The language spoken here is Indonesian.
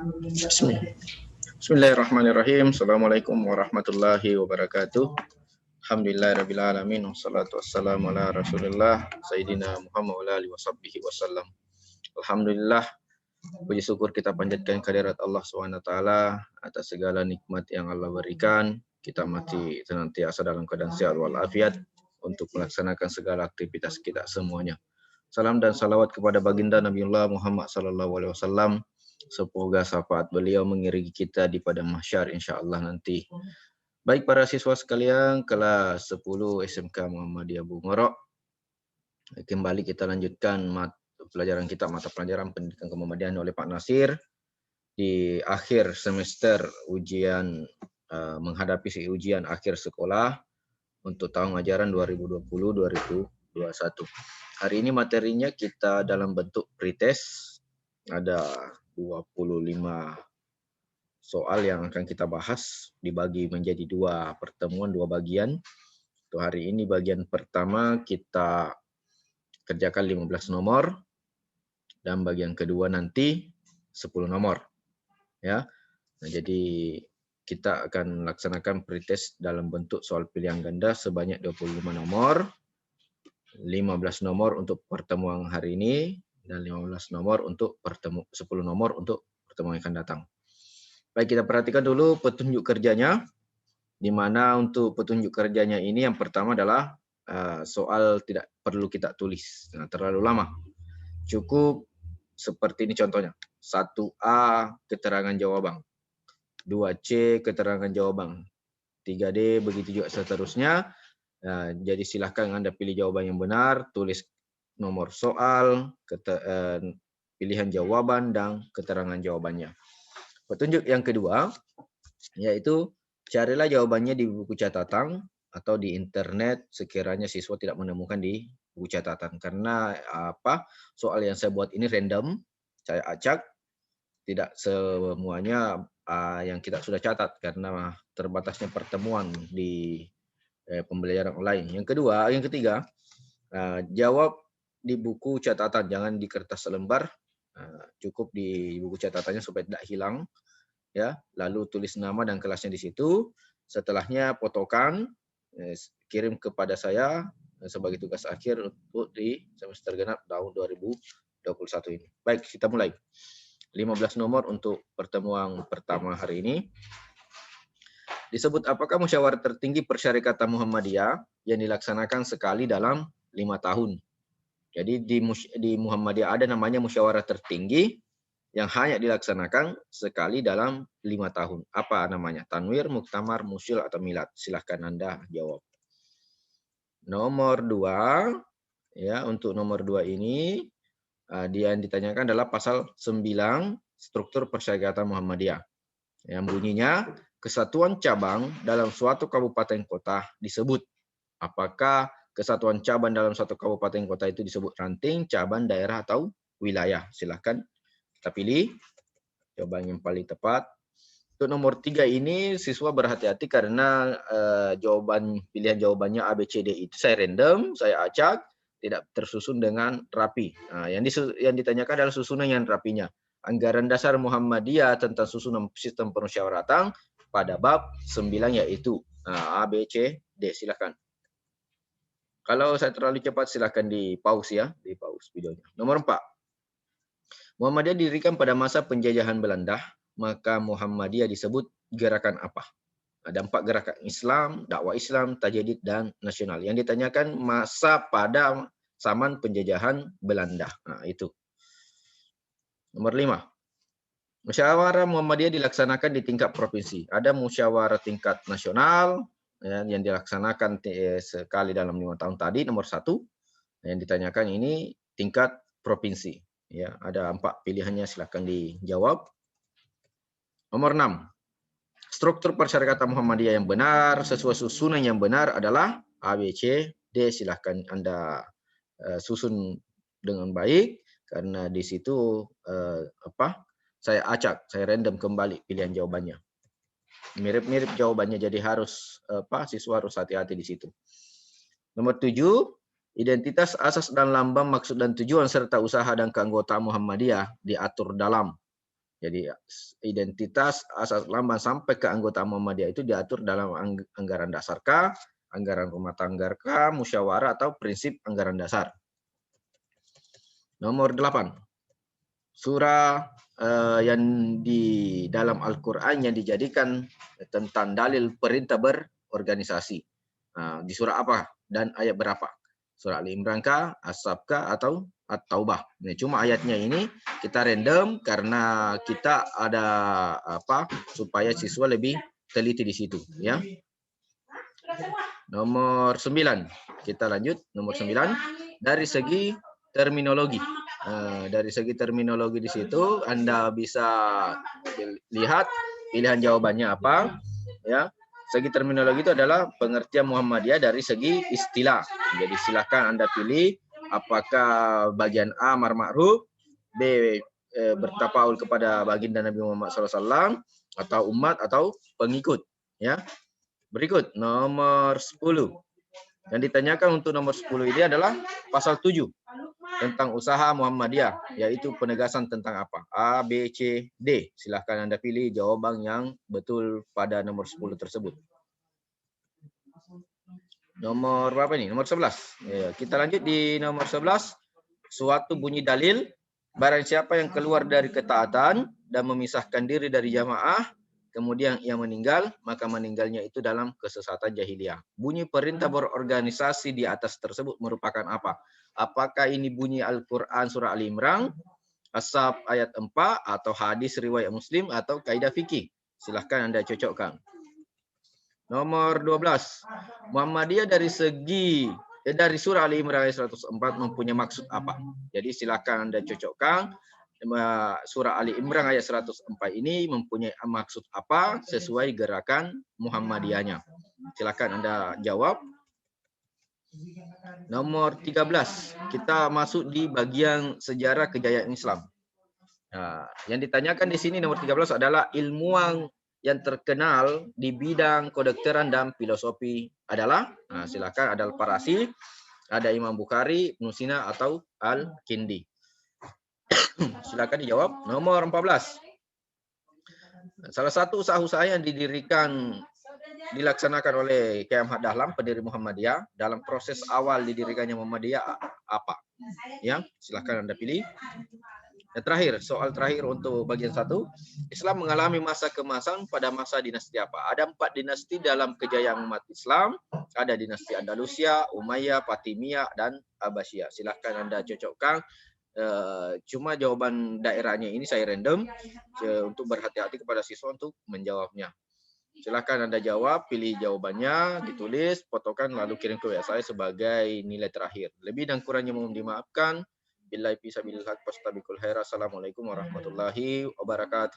Bismillahirrahmanirrahim. Assalamualaikum warahmatullahi wabarakatuh. Alhamdulillahirabbil alamin wassalatu wassalamu ala Rasulillah Sayyidina Muhammad wa alihi wasallam. Alhamdulillah, puji syukur kita panjatkan kehadirat Allah SWT atas segala nikmat yang Allah berikan. Kita masih senantiasa dalam keadaan sehat walafiat untuk melaksanakan segala aktivitas kita semuanya. Salam dan salawat kepada baginda Nabiullah Muhammad SAW. Semoga syafaat beliau mengiringi kita di padang mahsyar insyaallah nanti. Baik para siswa sekalian, kelas 10 SMK Muhammadiyah Bungorok. Kembali kita lanjutkan pelajaran kita, mata pelajaran pendidikan kemuhammadiyaan oleh Pak Nasir. Di akhir semester ujian, menghadapi ujian akhir sekolah untuk tahun ajaran 2020-2021. Hari ini materinya kita dalam bentuk pretest. Ada 25 soal yang akan kita bahas, dibagi menjadi dua pertemuan, dua bagian. Untuk hari ini bagian pertama kita kerjakan 15 nomor dan bagian kedua nanti 10 nomor. Ya. Nah, jadi kita akan laksanakan pretest dalam bentuk soal pilihan ganda sebanyak 25 nomor. 15 nomor untuk pertemuan hari ini dan 15 nomor untuk 10 nomor untuk pertemuan yang akan datang. Baik, kita perhatikan dulu petunjuk kerjanya. Di mana untuk petunjuk kerjanya ini yang pertama adalah soal tidak perlu kita tulis. Nah, terlalu lama. Cukup seperti ini contohnya. 1A keterangan jawaban. 2C keterangan jawaban. 3D begitu juga seterusnya. Nah, jadi silahkan Anda pilih jawaban yang benar, tulis nomor soal, pilihan jawaban, dan keterangan jawabannya. Petunjuk yang kedua, yaitu carilah jawabannya di buku catatan atau di internet sekiranya siswa tidak menemukan di buku catatan. Karena soal yang saya buat ini random, saya acak, tidak semuanya yang kita sudah catat karena terbatasnya pertemuan di pembelajaran online. Yang ketiga, jawab di buku catatan, jangan di kertas selembar, cukup di buku catatannya supaya tidak hilang. Ya, lalu tulis nama dan kelasnya di situ. Setelahnya fotokan, kirim kepada saya sebagai tugas akhir untuk di semester genap tahun 2021 ini. Baik, kita mulai. 15 nomor untuk pertemuan pertama hari ini. Disebut apakah musyawarah tertinggi Persyarikatan Muhammadiyah yang dilaksanakan sekali dalam 5 tahun. Jadi di Muhammadiyah ada namanya musyawarah tertinggi yang hanya dilaksanakan sekali dalam 5 tahun. Apa namanya? Tanwir, muktamar, musyil, atau milad? Silahkan Anda jawab. Nomor 2, ya, untuk nomor 2 ini dia yang ditanyakan adalah pasal 9 struktur Persyarikatan Muhammadiyah. Yang bunyinya, kesatuan cabang dalam suatu kabupaten kota disebut. Apakah kesatuan cabang dalam suatu kabupaten kota itu disebut ranting, cabang, daerah, atau wilayah? Silahkan kita pilih jawaban yang paling tepat. Untuk nomor 3 ini siswa berhati-hati karena pilihan jawabannya A, B, C, D itu saya random, saya acak, tidak tersusun dengan rapi. Nah, yang ditanyakan adalah susunan yang rapinya. Anggaran dasar Muhammadiyah tentang susunan sistem permusyawaratan pada bab 9 yaitu A, B, C, D. Silakan. Kalau saya terlalu cepat silakan di pause ya, di pause videonya. Nomor 4. Muhammadiyah didirikan pada masa penjajahan Belanda, maka Muhammadiyah disebut gerakan apa? Ada 4 gerakan: Islam, dakwah Islam, tajdid, dan nasional. Yang ditanyakan masa pada zaman penjajahan Belanda. Nah, itu. Nomor 5. Musyawarah Muhammadiyah dilaksanakan di tingkat provinsi. Ada musyawarah tingkat nasional yang dilaksanakan sekali dalam 5 tahun tadi. Nomor 1 yang ditanyakan ini tingkat provinsi. Ya, ada 4 pilihannya, silakan dijawab. Nomor 6. Struktur Persyarikatan Muhammadiyah yang benar sesuai susunan yang benar adalah A, B, C, D. Silakan Anda susun dengan baik karena di situ saya acak, saya random kembali pilihan jawabannya. Mirip-mirip jawabannya, jadi harus siswa harus hati-hati di situ. Nomor 7, identitas, asas dan lambang, maksud dan tujuan serta usaha dan keanggotaan Muhammadiyah diatur dalam. Jadi identitas asas lambang sampai ke anggota Muhammadiyah itu diatur dalam anggaran dasar kah, anggaran rumah tangga kah, musyawarah atau prinsip anggaran dasar. Nomor 8. Surah yang di dalam Al-Quran yang dijadikan tentang dalil perintah berorganisasi. Di surah apa dan ayat berapa? Surah Al-Imran kah, As-Saf kah, atau At-Taubah? Ini cuma ayatnya ini kita random karena kita ada supaya siswa lebih teliti di situ, ya. Nomor 9. Kita lanjut nomor 9 dari segi terminologi. Dari segi terminologi di situ Anda bisa lihat pilihan jawabannya apa, ya. Segi terminologi itu adalah pengertian Muhammadiyah dari segi istilah. Jadi silakan Anda pilih apakah bagian A amar ma'ruf, B bertapaul kepada baginda Nabi Muhammad SAW, atau umat atau pengikut, ya. Berikut nomor 10. Yang ditanyakan untuk nomor 10 ini adalah pasal 7 tentang usaha Muhammadiyah, yaitu penegasan tentang apa? A, B, C, D. Silahkan Anda pilih jawaban yang betul pada nomor 10 tersebut. Nomor berapa ini? Nomor 11. Ya, kita lanjut di nomor 11. Suatu bunyi dalil, barang siapa yang keluar dari ketaatan dan memisahkan diri dari jamaah, kemudian ia meninggal, maka meninggalnya itu dalam kesesatan jahiliyah. Bunyi perintah berorganisasi di atas tersebut merupakan apa? Apakah ini bunyi Al-Quran surah Al-Imran, As-Saf ayat 4, atau hadis riwayat Muslim, atau kaidah fikih? Silahkan Anda cocokkan. Nomor 12. Muhammadiyah dari surah Al-Imran ayat 104 mempunyai maksud apa? Jadi silahkan Anda cocokkan. Surah Ali Imran ayat 104 ini mempunyai maksud apa sesuai gerakan Muhammadiyahnya. Silakan Anda jawab. Nomor 13. Kita masuk di bagian sejarah kejayaan Islam. Yang ditanyakan di sini nomor 13 adalah ilmuwan yang terkenal di bidang kedokteran dan filosofi adalah, silakan, ada Al-Farasi, ada Imam Bukhari, Ibnu Sina, atau Al-Kindi. Silakan dijawab. Nomor 14. Salah satu usaha-usaha yang dilaksanakan oleh Kiai Ahmad Dahlan, pendiri Muhammadiyah, dalam proses awal didirikannya Muhammadiyah apa? Ya, silakan Anda pilih. Dan terakhir, soal terakhir untuk bagian 1. Islam mengalami masa kemasan pada masa dinasti apa? Ada 4 dinasti dalam kejayaan umat Islam. Ada dinasti Andalusia, Umayyah, Fatimiyah, dan Abbasiyah. Silakan Anda cocokkan. Cuma jawaban daerahnya ini saya random untuk berhati-hati kepada siswa untuk menjawabnya. Silakan Anda jawab, pilih jawabannya, ditulis, fotokan, lalu kirim ke WA saya sebagai nilai terakhir. Lebih dan kurangnya mohon dimaafkan. Billahi fisabilillah, fastabiqul khair. Assalamualaikum warahmatullahi wabarakatuh.